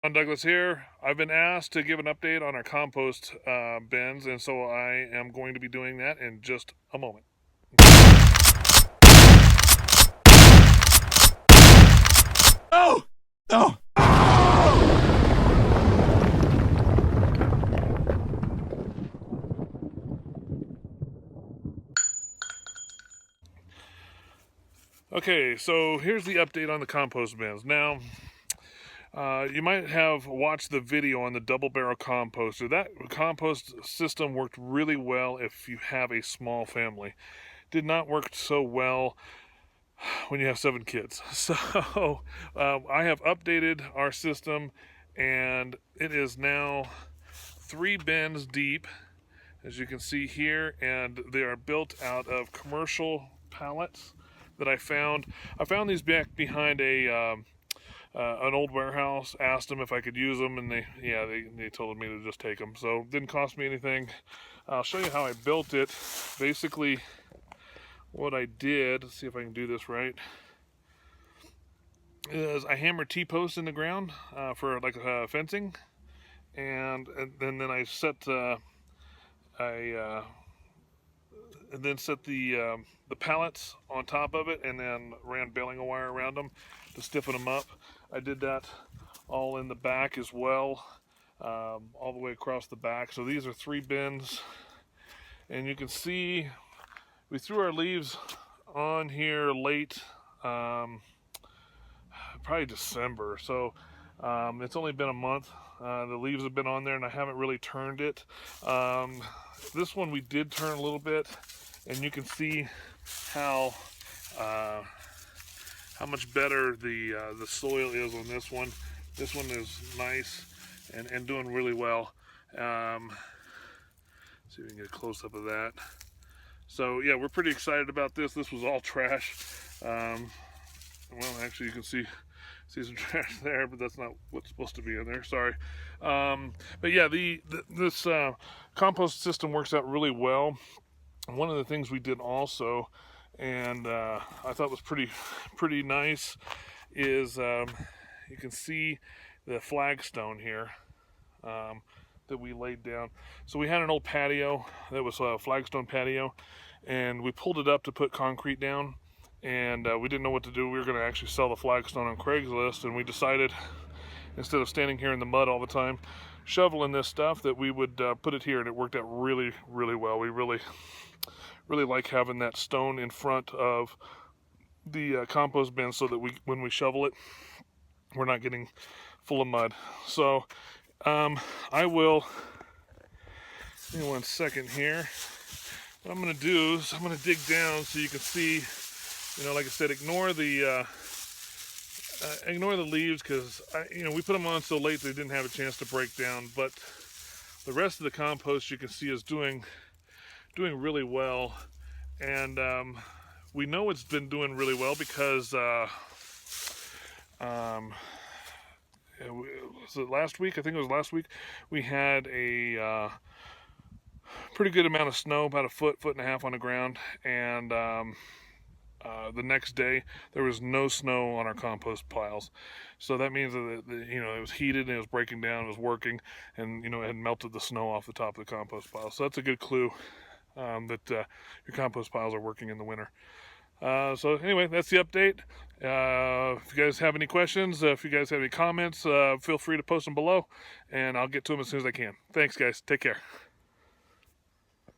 Douglas here. I've been asked to give an update on our compost bins, and so I am going to be doing that in just a moment. Oh! No! Okay, so here's the update on the compost bins. Now, you might have watched the video on the double barrel composter. That compost system worked really well if you have a small family. Did not work so well when you have 7 kids. So I have updated our system, and it is now 3 bins deep, as you can see here, and they are built out of commercial pallets that I found. I found these back behind an old warehouse. Asked them if I could use them, and they told me to just take them. So it didn't cost me anything. I'll show you how I built it. Basically, what I did, let's see if I can do this right, is I hammered T-posts in the ground for like fencing, and then I set and then set the pallets on top of it, and then ran baling wire around them to stiffen them up. I did that all in the back as well, all the way across the back. So these are 3 bins, and you can see we threw our leaves on here late, probably December. So it's only been a month. The leaves have been on there, and I haven't really turned it. This one we did turn a little bit, and you can see how much better the soil is on this one. This one is nice and doing really well. See if we can get a close up of that. So yeah, we're pretty excited about this. This was all trash. Well, actually, you can see some trash there, but that's not what's supposed to be in there. Sorry. But yeah, this compost system works out really well. One of the things we did also, and I thought was pretty nice, is you can see the flagstone here that we laid down. So we had an old patio that was a flagstone patio, and we pulled it up to put concrete down, and we didn't know what to do. We were going to actually sell the flagstone on Craigslist, and we decided, instead of standing here in the mud all the time shoveling this stuff, that we would put it here, and it worked out really well. We really like having that stone in front of the compost bin, so that when we shovel it, we're not getting full of mud. So I will, give me 1 second here. What I'm going to do is I'm going to dig down so you can see, like I said, ignore the leaves, because we put them on so late they didn't have a chance to break down. But the rest of the compost, you can see, is doing really well, and we know it's been doing really well because was it last week? I think it was last week. We had a pretty good amount of snow, about a foot and a half on the ground, and the next day there was no snow on our compost piles. So that means that it was heated and it was breaking down, it was working, and it had melted the snow off the top of the compost pile. So that's a good clue that your compost piles are working in the winter. So anyway, that's the update. If you guys have any questions, if you guys have any comments, feel free to post them below, and I'll get to them as soon as I can. Thanks, guys. Take care.